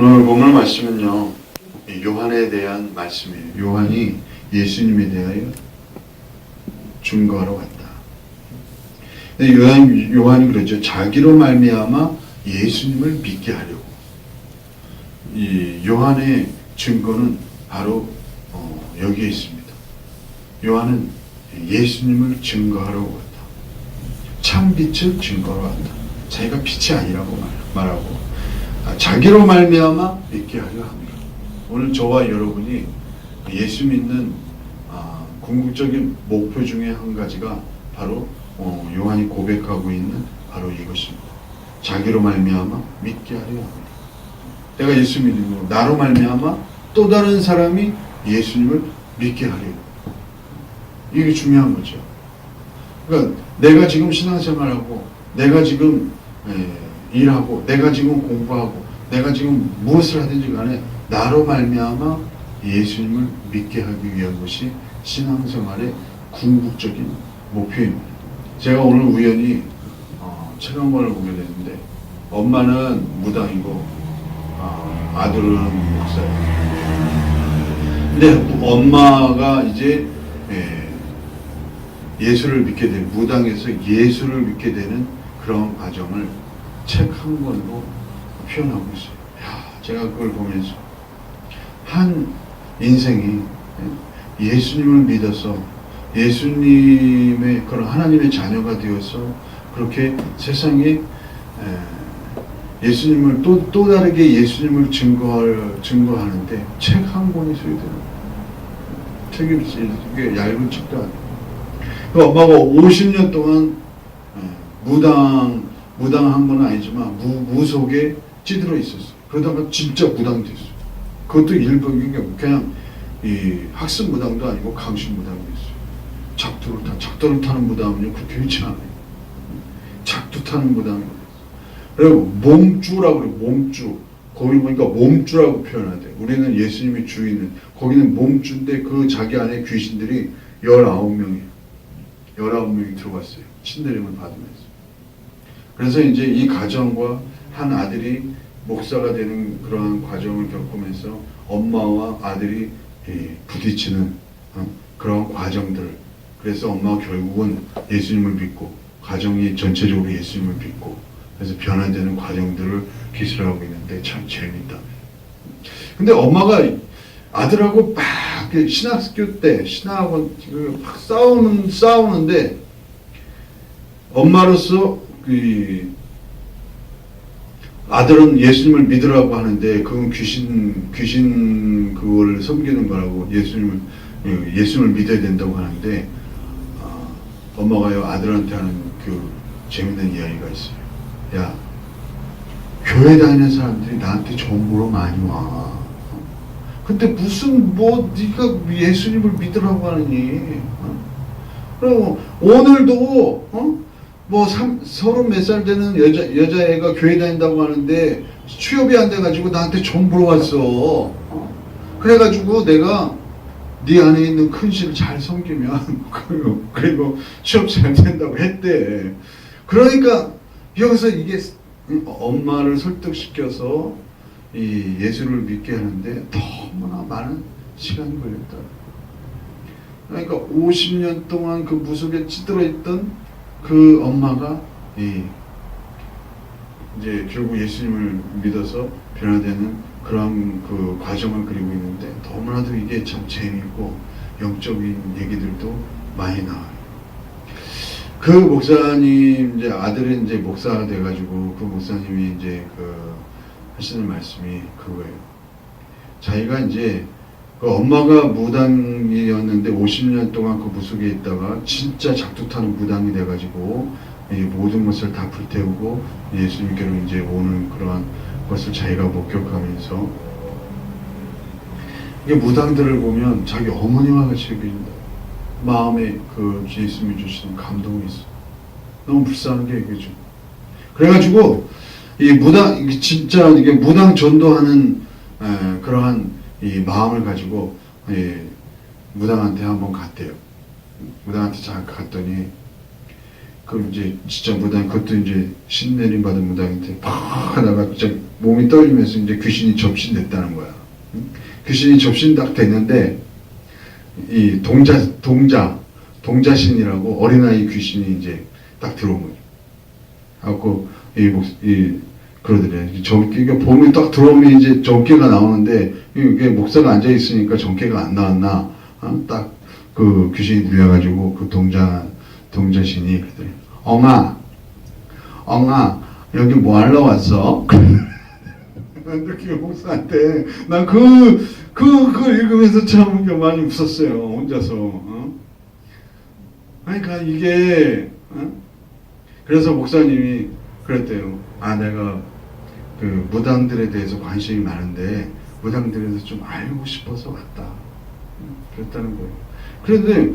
오늘 본문 말씀은요, 요한에 대한 말씀이에요. 요한이 예수님에 대하여 증거하러 왔다. 근데 요한이 그러죠. 자기로 말미암아 예수님을 믿게 하려고. 이 요한의 증거는 바로 여기에 있습니다. 요한은 예수님을 증거하러 왔다. 참 빛을 증거하러 왔다. 자기가 빛이 아니라고 말하고 자기로 말미암아 믿게 하려 합니다. 오늘 저와 여러분이 예수 믿는 궁극적인 목표 중에 한 가지가 바로 요한이 고백하고 있는 바로 이것입니다. 자기로 말미암아 믿게 하려 합니다. 내가 예수 믿고 나로 말미암아 또 다른 사람이 예수님을 믿게 하려고. 이게 중요한 거죠. 그러니까 내가 지금 신앙생활하고 내가 지금 일하고 내가 지금 공부하고 내가 지금 무엇을 하든지 간에 나로 말미암아 예수님을 믿게 하기 위한 것이 신앙생활의 궁극적인 목표입니다. 제가 오늘 우연히 책 한 권을 보게 됐는데 엄마는 무당이고 아들은 목사예요. 근데 엄마가 이제 예수를 믿게 되는, 무당에서 예수를 믿게 되는 그런 과정을 책 한 권으로 표현하고 있어요. 제가 그걸 보면서 한 인생이 예수님을 믿어서 예수님의 그런 하나님의 자녀가 되어서 그렇게 세상에 예수님을 또 다르게 예수님을 증거하는데 책 한 권이 소요되는 책이 이게 얇은 책도 아니고 그 엄마가 50년 동안 무당한 건 아니지만 무속에 찌들어 있었어요. 그러다가 진짜 무당이 됐어요. 그것도 일본이 그냥 이 학습 무당도 아니고 강신 무당이 됐어요. 작두를 타는 무당은요 그렇게 흔치 않아요. 작두 타는 무당이. 그리고 몸주라고 그래요. 몸주. 거기 보니까 몸주라고 표현하대요. 우리는 예수님이 주인은, 거기는 몸주인데 그 자기 안에 귀신들이 19명이에요. 19명이 들어갔어요. 신내림을 받으면서. 그래서 이제 이 가정과 한 아들이 목사가 되는 그러한 과정을 겪으면서 엄마와 아들이 부딪히는 그런 과정들. 그래서 엄마가 결국은 예수님을 믿고 가정이 전체적으로 예수님을 믿고 그래서 변화되는 과정들을 기술하고 있는데 참 재밌다. 근데 엄마가 아들하고 막 신학교 때 신학원 막 싸우는데 엄마로서 그 아들은 예수님을 믿으라고 하는데 그건 귀신 그걸 섬기는 거라고 예수님을 믿어야 된다고 하는데 엄마가요 아들한테 하는 그 재밌는 이야기가 있어요. 야, 교회 다니는 사람들이 나한테 정보로 많이 와. 근데 무슨 네가 예수님을 믿으라고 하느니? 그리고 오늘도 서른 몇 살 되는 여자애가 교회 다닌다고 하는데 취업이 안 돼가지고 나한테 정보로 왔어. 그래가지고 내가 네 안에 있는 큰 신을 잘 섬기면 그리고 취업 잘 된다고 했대. 그러니까 여기서 이게 엄마를 설득시켜서 이 예수를 믿게 하는데 너무나 많은 시간이 걸렸다. 그러니까 50년 동안 그 무속에 찌들어 있던 그 엄마가 이제 결국 예수님을 믿어서 변화되는 그런 그 과정을 그리고 있는데 너무나도 이게 참 재미있고 영적인 얘기들도 많이 나와요. 그 목사님 이제 아들은 이제 목사가 돼가지고 그 목사님이 이제 그 하시는 말씀이 그거예요. 자기가 이제 그 엄마가 무당이었는데 50년 동안 그 무속에 있다가 진짜 작두 타는 무당이 돼가지고 모든 것을 다 불태우고 예수님께로 이제 오는 그러한 것을 자기가 목격하면서 이게 무당들을 보면 자기 어머니와 같이 여긴다. 마음에 그 예수님이 주시는 감동이 있어. 너무 불쌍한 게 이거죠. 그래가지고 이 무당 진짜 이게 무당 전도하는 그러한 이 마음을 가지고 무당한테 한번 갔대요. 무당한테 잠깐 갔더니 그 이제 진짜 무당, 그것도 이제 신내림 받은 무당인데 팍 하다가 진짜 몸이 떨리면서 이제 귀신이 접신됐다는 거야. 귀신이 접신 딱 됐는데 이 동자신이라고 어린아이 귀신이 이제 딱 들어온 거죠. 하고 그러더래. 전기가 몸이 딱 들어오면 이제 전기가 나오는데 이게 목사가 앉아 있으니까 전기가 안 나왔나? 딱 그 귀신이 들려가지고 그 동자신이 그러더래. 엉아 여기 뭐 하러 왔어? 이렇게 목사한테 난 그걸 읽으면서 참 많이 웃었어요. 혼자서. 그러니까 이게 그래서 목사님이 그랬대요. 내가 그 무당들에 대해서 관심이 많은데 무당들에 대해서 좀 알고 싶어서 왔다. 그랬다는 거예요. 그런데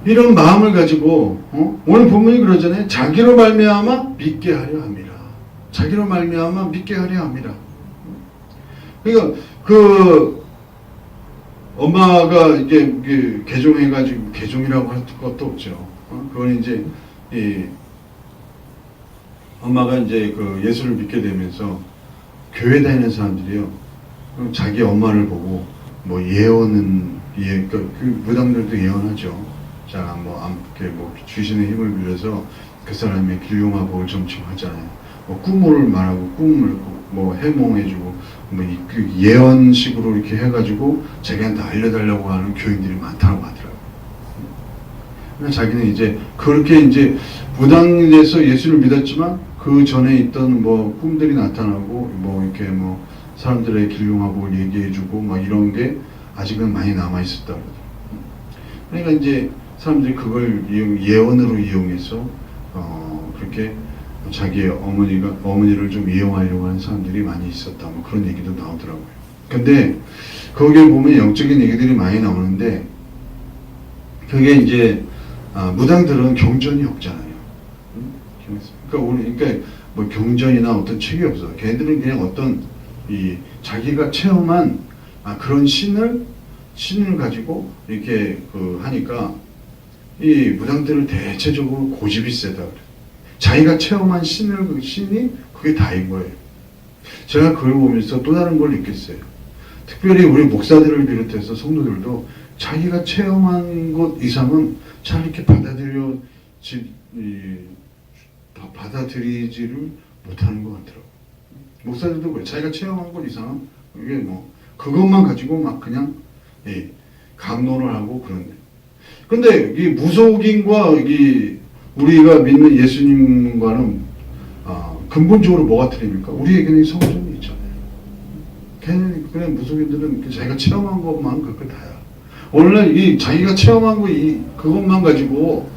이런 마음을 가지고 오늘 본문이 그러잖아요. 자기로 말미암아 믿게 하려 함이라. 자기로 말미암아 믿게 하려 함이라. 그러니까 그 엄마가 이게 개종해가지고 개종이라고 할 것도 없죠. 그건 이제 엄마가 이제 그 예수를 믿게 되면서 교회 다니는 사람들이요. 자기 엄마를 보고 뭐 그 무당들도 예언하죠. 자, 뭐 주신의 힘을 빌려서 그 사람의 길용화 복을 점칭하잖아요. 뭐 꿈을 말하고 꿈을 뭐 해몽해주고 뭐 예언식으로 이렇게 해가지고 자기한테 알려달라고 하는 교인들이 많다고 하더라고요. 그러니까 자기는 이제 그렇게 이제 무당에서 예수를 믿었지만 그 전에 있던 뭐 꿈들이 나타나고 뭐 이렇게 뭐 사람들의 길용화복을 얘기해주고 막 이런 게 아직은 많이 남아 있었다 그러더라고요. 그러니까 이제 사람들이 그걸 예언으로 이용해서 그렇게 자기의 어머니를 좀 이용하려고 하는 사람들이 많이 있었다. 뭐 그런 얘기도 나오더라고요. 근데 거기에 보면 영적인 얘기들이 많이 나오는데 그게 이제 무당들은 경전이 없잖아요. 그러니까 뭐 경전이나 어떤 책이 없어. 걔네들은 그냥 어떤 자기가 체험한 그런 신을 가지고 이렇게 하니까 이 무당들은 대체적으로 고집이 세다 그래. 자기가 체험한 신이 그게 다인 거예요. 제가 그걸 보면서 또 다른 걸 느꼈어요. 특별히 우리 목사들을 비롯해서 성도들도 자기가 체험한 것 이상은 잘 이렇게 받아들이지를 못하는 것 같더라고요. 목사들도 그래. 자기가 체험한 것 이상은 이게 뭐 그것만 가지고 막 그냥 감론을 하고 그런데. 근데 이 무속인과 우리가 믿는 예수님과는 근본적으로 뭐가 틀립니까? 우리에게는 성전이 있잖아요. 그냥 무속인들은 자기가 체험한 것만 그거 다야. 원래 자기가 체험한 그것만 가지고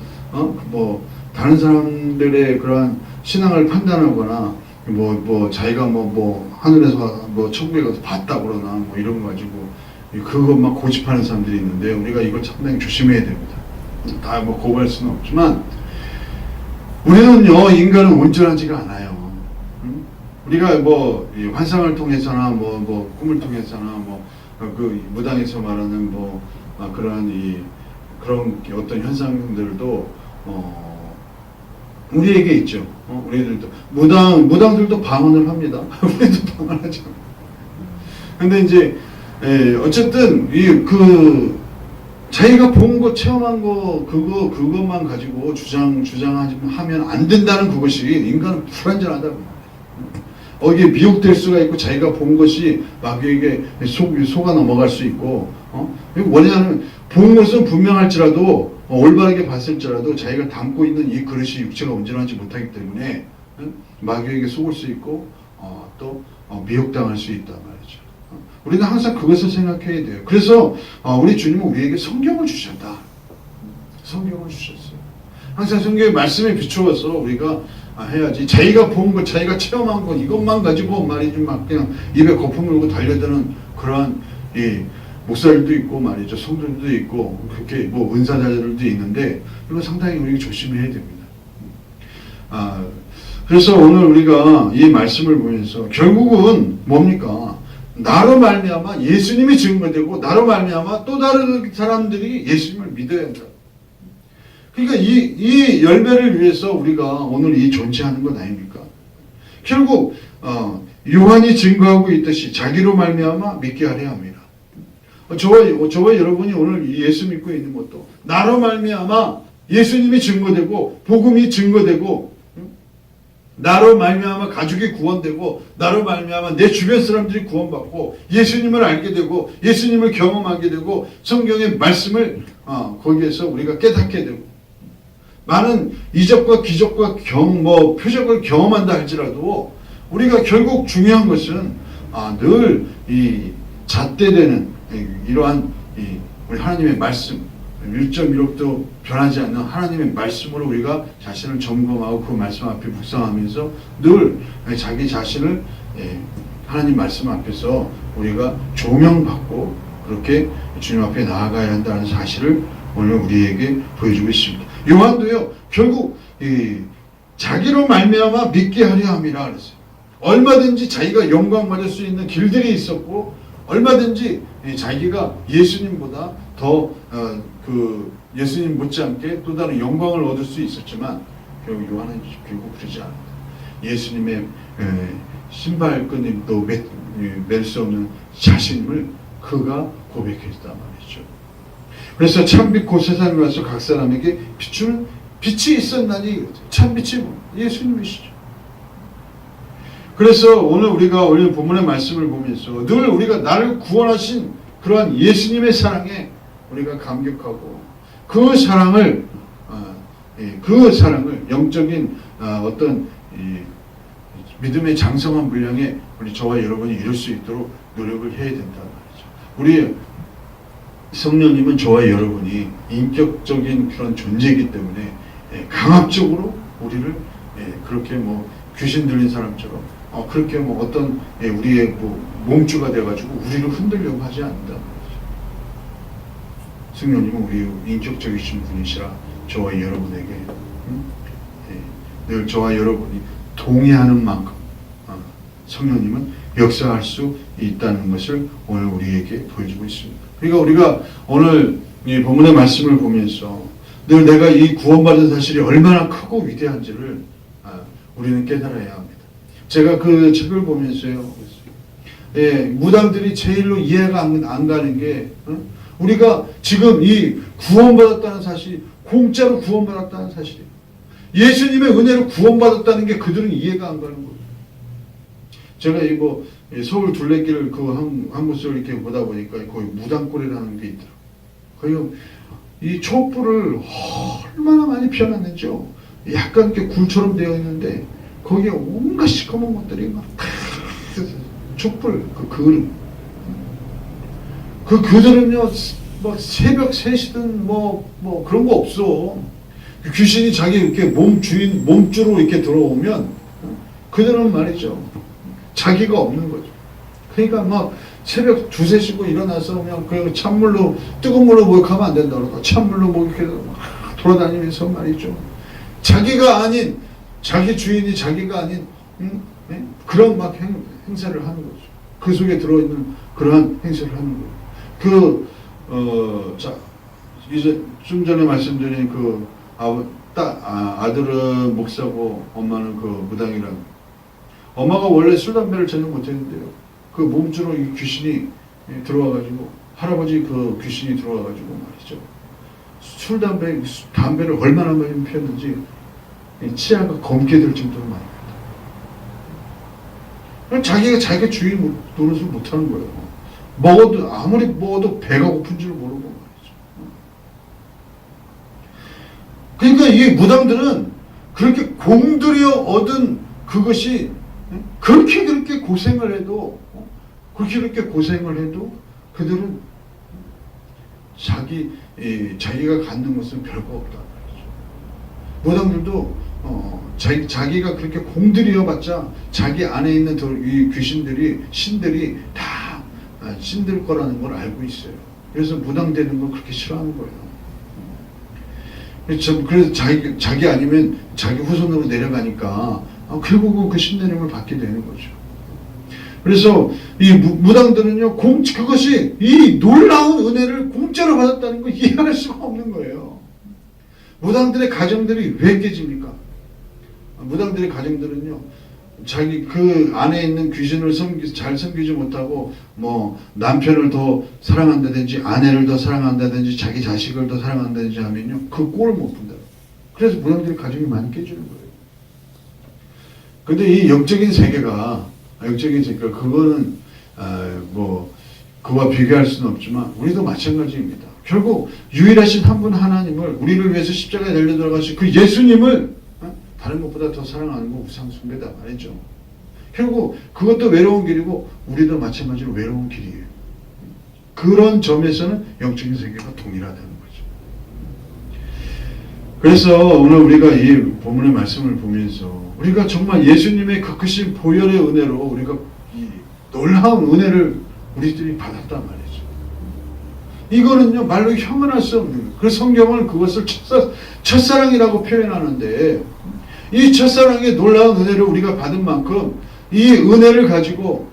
뭐 다른 사람들의 그러한 신앙을 판단하거나 뭐 자기가 뭐 하늘에서 뭐 천국에 가서 봤다 그러나 뭐 이런 거 가지고 그것만 고집하는 사람들이 있는데 우리가 이걸 상당히 조심해야 됩니다. 다 뭐 고발할 수는 없지만 우리는요 인간은 온전하지가 않아요. 우리가 뭐 환상을 통해서나 뭐 꿈을 통해서나 뭐 그 무당에서 말하는 뭐 그런 어떤 현상들도 우리에게 있죠. 우리들도 무당들도 방언을 합니다. 우리도 방언하죠. 근데 이제 어쨌든 자기가 본 거 체험한 거 그것만 가지고 주장하면 안 된다는 그것이 인간은 불완전하다고. 이게 미혹될 수가 있고 자기가 본 것이 마귀에게 속아 넘어갈 수 있고 뭐냐면 본 것은 분명할지라도 올바르게 봤을지라도 자기가 담고 있는 이 그릇이 육체가 온전하지 못하기 때문에 마귀에게 속을 수 있고 또 미혹당할 수 있단 말이죠. 우리는 항상 그것을 생각해야 돼요. 그래서 우리 주님은 우리에게 성경을 주셨다. 성경을 주셨어요. 항상 성경의 말씀에 비추어서 우리가 해야지. 자기가 본 것, 자기가 체험한 것 이것만 가지고 말이지 막 그냥 입에 거품 물고 달려드는 그러한 목사들도 있고 말이죠. 성도들도 있고 그렇게 뭐 은사자들도 있는데 이거 상당히 우리가 조심해야 됩니다. 그래서 오늘 우리가 이 말씀을 보면서 결국은 뭡니까? 나로 말미암아 예수님이 증거되고 나로 말미암아 또 다른 사람들이 예수님을 믿어야 한다. 그러니까 이 열매를 위해서 우리가 오늘 이 존재하는 것 아닙니까? 결국 요한이 증거하고 있듯이 자기로 말미암아 믿게 하려 합니다. 저와 여러분이 오늘 예수 믿고 있는 것도 나로 말미암아 예수님이 증거되고 복음이 증거되고 나로 말미암아 가족이 구원되고 나로 말미암아 내 주변 사람들이 구원받고 예수님을 알게 되고 예수님을 경험하게 되고 성경의 말씀을 거기에서 우리가 깨닫게 되고 많은 이적과 기적과 표적을 경험한다 할지라도 우리가 결국 중요한 것은 늘 이 잣대되는 이러한 우리 하나님의 말씀 1.1억도 변하지 않는 하나님의 말씀으로 우리가 자신을 점검하고 그 말씀 앞에 묵상하면서 늘 자기 자신을 하나님 말씀 앞에서 우리가 조명받고 그렇게 주님 앞에 나아가야 한다는 사실을 오늘 우리에게 보여주고 있습니다. 요한도요 결국 자기로 말미암아 믿게 하려 함이라 그랬어요. 얼마든지 자기가 영광 받을 수 있는 길들이 있었고 얼마든지 자기가 예수님보다 더 예수님 못지않게 또 다른 영광을 얻을 수 있었지만 결국 요한은 결국 그러지 않는다. 예수님의 신발끈도 맬 수 없는 자신임을 그가 고백했단 말이죠. 그래서 참빛 곧 세상에 와서 각 사람에게 비추는 빛이 있었나니 참빛이 예수님이시죠. 그래서 오늘 본문의 말씀을 보면서 늘 우리가 나를 구원하신 그러한 예수님의 사랑에 우리가 감격하고 그 사랑을 영적인 어떤 믿음의 장성한 분량에 우리 저와 여러분이 이룰 수 있도록 노력을 해야 된다는 말이죠. 우리 성령님은 저와 여러분이 인격적인 그런 존재이기 때문에 강압적으로 우리를 그렇게 귀신 들린 사람처럼 그렇게 어떤 우리의 몸주가 돼가지고 우리를 흔들려고 하지 않는다는 거죠. 성령님은 우리 인격적이신 분이시라 저와 여러분에게 늘 저와 여러분이 동의하는 만큼 성령님은 역사할 수 있다는 것을 오늘 우리에게 보여주고 있습니다. 그러니까 우리가 오늘 이 본문의 말씀을 보면서 늘 내가 이 구원받은 사실이 얼마나 크고 위대한지를 우리는 깨달아야 합니다. 제가 그 책을 보면서요, 무당들이 제일로 이해가 안 가는 게 우리가 지금 이 구원받았다는 사실이 공짜로 구원받았다는 사실이에요. 예수님의 은혜로 구원받았다는 게 그들은 이해가 안 가는 거예요. 제가 서울 둘레길 한 곳을 이렇게 보다 보니까 거기 무당골이라는 게 있더라고요. 거기 이 촛불을 얼마나 많이 피워놨는지요. 약간 이렇게 굴처럼 되어 있는데 거기에 온갖 시커먼 것들이 막 촛불 그을음 그들은요 새벽 3시든 그런 거 없어. 귀신이 자기 이렇게 몸주로 이렇게 들어오면 그들은 말이죠 자기가 없는 거죠. 그러니까 새벽 2, 3시고 일어나서 그냥 찬물로 뜨거운 물로 목욕하면 안 된다 그러고 찬물로 목욕해서 돌아다니면서 말이죠 자기가 아닌 자기 주인이 자기가 아닌 그런 행사를 하는 거죠. 그 속에 들어있는 그러한 행사를 하는 거예요. 이제 좀 전에 말씀드린 아들은 목사고 엄마는 무당이라는 엄마가 원래 술 담배를 전혀 못했는데요. 그 몸주로 이 귀신이 들어와가지고 할아버지 귀신이 들어와가지고 말이죠. 담배를 얼마나 많이 피웠는지 치아가 검게 될 정도로 많이 피웠다. 자기가 자기 주인 노릇을 못하는 거예요. 아무리 먹어도 배가 고픈 줄 모르고 말이죠. 그러니까 이 무당들은 그렇게 공들여 얻은 그것이 그렇게 고생을 해도 그들은 자기가 갖는 것은 별거 없다. 무당들도 자기가 그렇게 공들여봤자 자기 안에 있는 이 신들이 다 신들 거라는 걸 알고 있어요. 그래서 무당되는 걸 그렇게 싫어하는 거예요. 그래서 자기 아니면 자기 후손으로 내려가니까 결국은 그 신내림을 받게 되는 거죠. 그래서 이 무당들은요, 그것이 이 놀라운 은혜를 공짜로 받았다는 걸 이해할 수가 없는 거예요. 무당들의 가정들이 왜 깨집니까? 무당들의 가정들은요, 자기 그 안에 있는 귀신을 잘 섬기지 못하고 뭐 남편을 더 사랑한다든지 아내를 더 사랑한다든지 자기 자식을 더 사랑한다든지 하면요, 그 꼴을 못 본다. 그래서 무당들의 가정이 많이 깨지는 거예요. 근데 이 영적인 세계가 그거는 뭐 그와 비교할 수는 없지만 우리도 마찬가지입니다. 결국 유일하신 한 분 하나님을, 우리를 위해서 십자가에 달려 들어가신 그 예수님을 다른 것보다 더 사랑하는 거 우상 숭배다 말이죠. 결국 그것도 외로운 길이고 우리도 마찬가지로 외로운 길이에요. 그런 점에서는 영적인 세계가 동일하다는 거죠. 그래서 오늘 우리가 이 본문의 말씀을 보면서 우리가 정말 예수님의 그 크신 보혈의 은혜로 우리가 이 놀라운 은혜를 우리들이 받았단 말이죠. 이거는요 말로 형언할 수 없는 거예요. 그 성경은 그것을 첫사랑이라고 표현하는데, 이 첫사랑의 놀라운 은혜를 우리가 받은 만큼 이 은혜를 가지고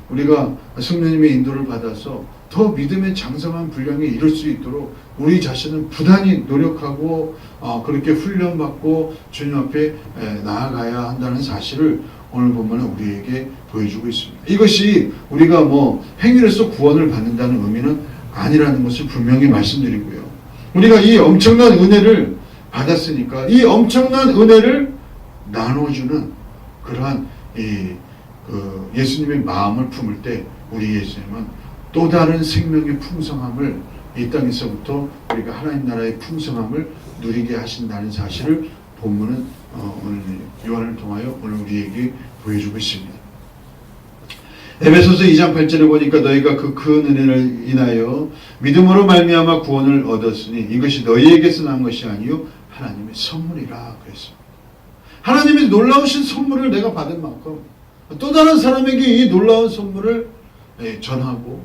우리가 성령님의 인도를 받아서 더 믿음의 장성한 분량에 이룰 수 있도록 우리 자신은 부단히 노력하고 그렇게 훈련받고 주님 앞에 나아가야 한다는 사실을 오늘 보면 우리에게 보여주고 있습니다. 이것이 우리가 뭐 행위로서 구원을 받는다는 의미는 아니라는 것을 분명히 말씀드리고요. 우리가 이 엄청난 은혜를 받았으니까 이 엄청난 은혜를 나눠주는 그러한 예수님의 마음을 품을 때 우리 예수님은 또 다른 생명의 풍성함을 이 땅에서부터 우리가 하나님 나라의 풍성함을 누리게 하신다는 사실을 본문은 오늘 요한을 통하여 오늘 우리에게 보여주고 있습니다. 에베소서 2장 8절에 보니까 너희가 그 큰 은혜를 인하여 믿음으로 말미암아 구원을 얻었으니 이것이 너희에게서 난 것이 아니요 하나님의 선물이라 그랬습니다. 하나님의 놀라우신 선물을 내가 받은 만큼 또 다른 사람에게 이 놀라운 선물을 전하고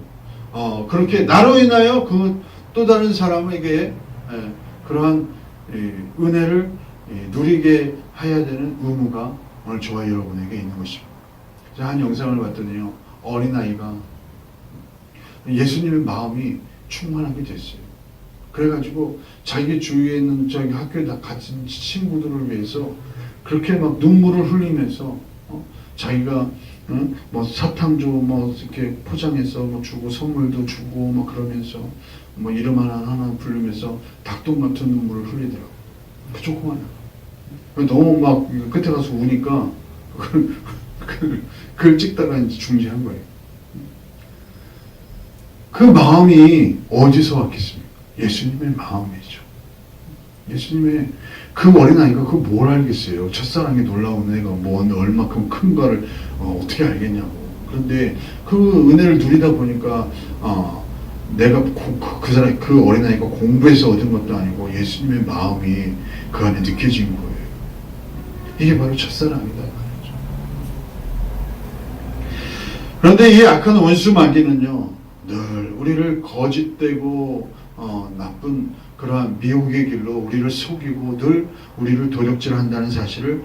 그렇게 나로 인하여 그 또 다른 사람에게 그러한 은혜를 누리게 해야 되는 의무가 오늘 저와 여러분에게 있는 것입니다. 제가 한 영상을 봤더니요, 어린아이가 예수님의 마음이 충만하게 됐어요. 그래가지고 자기 주위에 있는 자기 학교에 다 같은 친구들을 위해서 그렇게 막 눈물을 흘리면서 자기가 뭐 사탕도 뭐 이렇게 포장해서 뭐 주고 선물도 주고 뭐 그러면서 뭐 이름 하나 부르면서 닭똥 같은 눈물을 흘리더라고. 그 조그마한. 너무 막 끝에 가서 우니까 그걸 찍다가 이제 중지한 거예요. 그 마음이 어디서 왔겠습니까? 예수님의 마음이죠. 예수님의 그 어린아이가 그거 뭘 알겠어요. 첫사랑의 놀라운 은혜가 얼마큼 큰 거를 어떻게 알겠냐고. 그런데 그 은혜를 누리다 보니까 내가 그 어린아이가 공부해서 얻은 것도 아니고 예수님의 마음이 그 안에 느껴진 거예요. 이게 바로 첫사랑이다 말이죠. 그런데 이 악한 원수 마귀는요, 늘 우리를 거짓되고 나쁜 그러한 미혹의 길로 우리를 속이고 늘 우리를 도적질한다는 사실을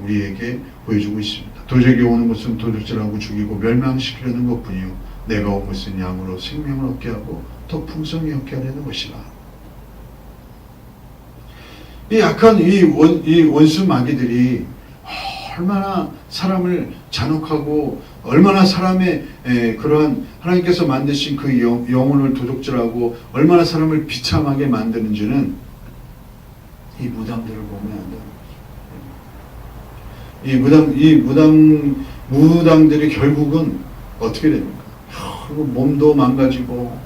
우리에게 보여주고 있습니다. 도적이 오는 것은 도적질하고 죽이고 멸망시키려는 것뿐이요 내가 온 것은 양으로 생명을 얻게 하고 더 풍성히 얻게 하려는 것이라. 이 악한 이 원수 마귀들이 얼마나 사람을 잔혹하고 얼마나 사람의 그러한 하나님께서 만드신 그 영혼을 도둑질하고 얼마나 사람을 비참하게 만드는지는 이 무당들을 보면 안다. 이 무당들이 결국은 어떻게 됩니까? 몸도 망가지고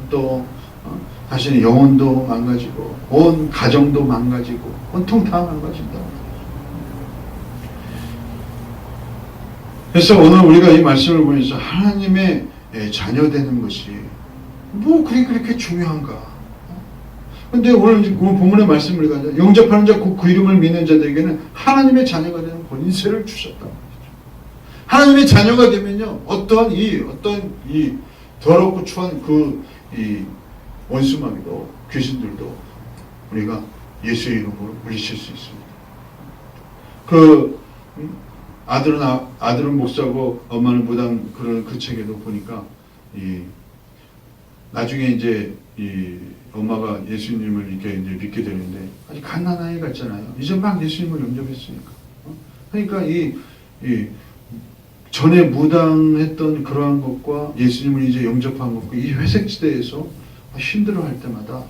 또 자신의 영혼도 망가지고 온 가정도 망가지고 온통 다 망가진다. 그래서 오늘 우리가 이 말씀을 보면서 하나님의 자녀 되는 것이 뭐 그렇게 중요한가? 근데 오늘 본문의 말씀을 가지고 영접하는 자 곧 그 이름을 믿는 자들에게는 하나님의 자녀가 되는 권세를 주셨단 말이죠. 하나님의 자녀가 되면요, 어떤 이 더럽고 추한 이 원수마귀도 귀신들도 우리가 예수의 이름으로 물리칠 수 있습니다. 아들은 목사고 엄마는 무당, 그런 그 책에도 보니까 나중에 이제 이 엄마가 예수님을 이렇게 이제 믿게 되는데 아직 갓난아이 같잖아요. 이제 막 예수님을 영접했으니까. 그러니까 이 전에 무당했던 그러한 것과 예수님을 이제 영접한 것과 이 회색지대에서 힘들어할 때마다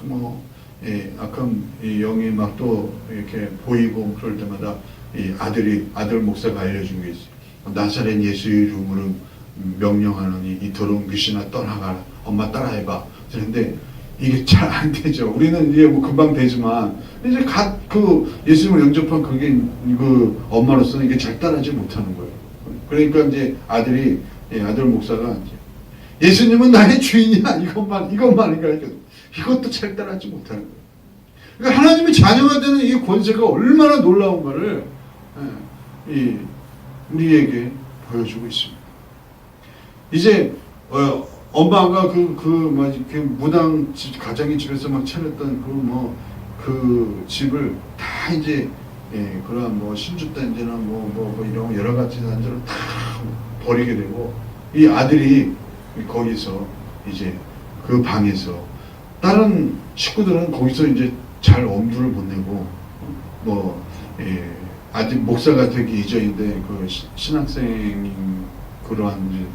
막뭐 약간 이 영이 막 또 이렇게 보이고 그럴 때마다 이 아들 목사가 알려준 게 있어요. 나사렛 예수 이름으로 명령하노니 이 더러운 귀신아 떠나가라. 엄마 따라해봐. 그런데 이게 잘 안 되죠. 우리는 이제 뭐 금방 되지만 이제 그 예수님을 영접한 그게 그 엄마로서는 이게 잘 따라하지 못하는 거예요. 그러니까 이제 아들 목사가 이제 예수님은 나의 주인이야 이것만 그러니까 이것도 잘 따라하지 못하는 거예요. 그러니까 하나님의 자녀가 되는 이 권세가 얼마나 놀라운가를 우리에게 보여주고 있습니다. 이제 엄마가 그 무당 가장의 집에서 막 차렸던 그 집을 다 이제 그러한 뭐 신주 단지나 뭐 이런 여러 가지 단지를 다 버리게 되고 이 아들이 거기서 이제 그 방에서 다른 식구들은 거기서 이제 잘 엄두를 못 내고 아직 목사가 되기 이전인데 그 그러한 이제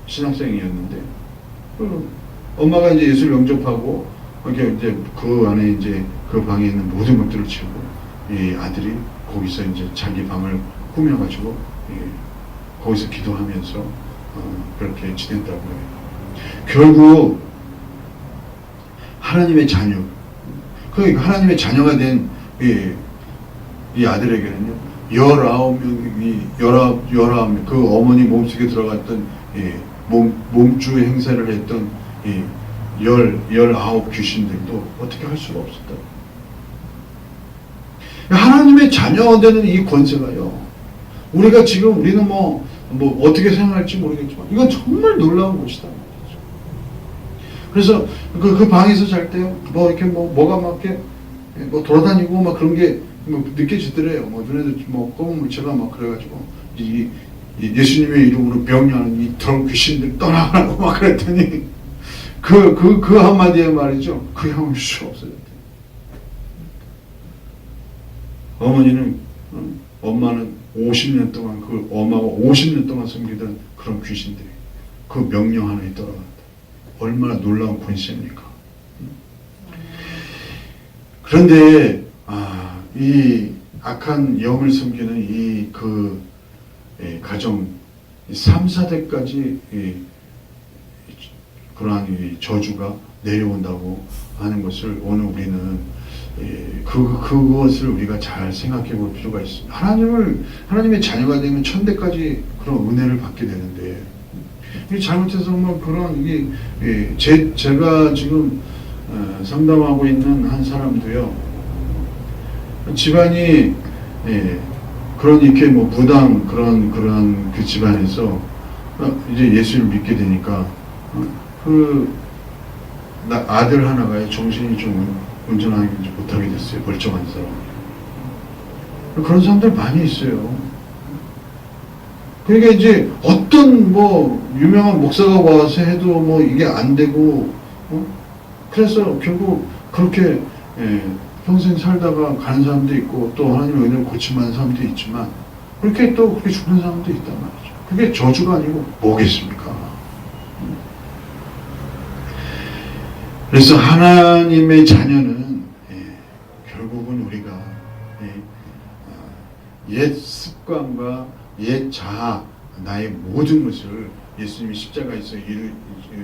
신학생이었는데 엄마가 이제 예수를 영접하고 이렇게 이제 그 안에 이제 그 방에 있는 모든 것들을 치우고 이 아들이 거기서 이제 자기 방을 꾸며가지고 거기서 기도하면서 그렇게 지낸다고 해요. 결국 하나님의 자녀, 그러니까 하나님의 자녀가 된 이 아들에게는요 19명 그 어머니 몸속에 들어갔던 몸주 행세를 했던 19 귀신들도 어떻게 할 수가 없었다. 하나님의 자녀가 되는 이 권세가요. 우리는 뭐 어떻게 생각할지 모르겠지만 이건 정말 놀라운 것이다. 그래서 그 방에서 잘 때 이렇게 뭐가 막 이렇게 돌아다니고 막 그런 게 느껴지더래요. 눈에도 검은 물체가 막 그래가지고 이 예수님의 이름으로 명령하는 이 더러운 귀신들 떠나가라고 막 그랬더니 그 한마디에 말이죠. 그 향을 수 없어졌대. 엄마는 50년 동안 엄마가 50년 동안 섬기던 그런 귀신들이 그 명령 하나에 떠나간다. 얼마나 놀라운 권세입니까? 그런데 이 악한 영을 섬기는 가정 3, 4대까지 그러한 저주가 내려온다고 하는 것을 오늘 우리는 그것을 우리가 잘 생각해 볼 필요가 있습니다. 하나님의 자녀가 되면 천대까지 그런 은혜를 받게 되는데 잘못해서 그런 제가 지금 상담하고 있는 한 사람도요, 집안이 그런 이렇게 무당 그런 그 집안에서 이제 예수를 믿게 되니까 아들 하나가 정신이 좀 운전하지 못하게 됐어요. 멀쩡한 사람. 그런 사람들 많이 있어요. 그러니까 이제 어떤 유명한 목사가 와서 해도 이게 안 되고 그래서 결국 그렇게 평생 살다가 가는 사람도 있고 또 하나님의 은혜를 고침하는 사람도 있지만 그렇게 죽는 사람도 있단 말이죠. 그게 저주가 아니고 뭐겠습니까? 그래서 하나님의 자녀는 결국은 우리가 옛 습관과 옛 자아, 나의 모든 것을 예수님이 십자가에서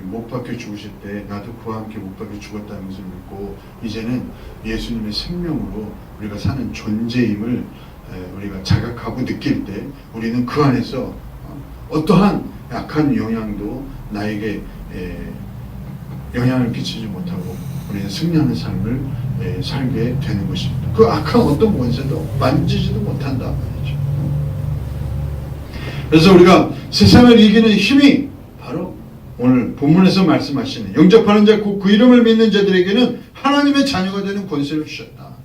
못 박혀 죽으실 때 나도 그와 함께 못 박혀 죽었다는 것을 믿고 이제는 예수님의 생명으로 우리가 사는 존재임을 우리가 자각하고 느낄 때 우리는 그 안에서 어떠한 약한 영향도 나에게 영향을 끼치지 못하고 우리는 승리하는 삶을 살게 되는 것입니다. 그 악한 어떤 권세도 만지지도 못한다 말이죠. 그래서 우리가 세상을 이기는 힘이 바로 오늘 본문에서 말씀하시는 영접하는 자 곧 그 이름을 믿는 자들에게는 하나님의 자녀가 되는 권세를 주셨다.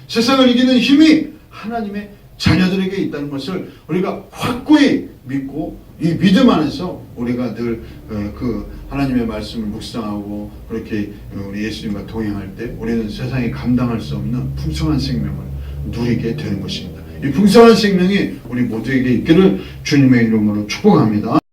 세상을 이기는 힘이 하나님의 자녀들에게 있다는 것을 우리가 확고히 믿고 이 믿음 안에서 우리가 늘 그 하나님의 말씀을 묵상하고 그렇게 우리 예수님과 동행할 때 우리는 세상에 감당할 수 없는 풍성한 생명을 누리게 되는 것입니다. 이 풍성한 생명이 우리 모두에게 있기를 주님의 이름으로 축복합니다.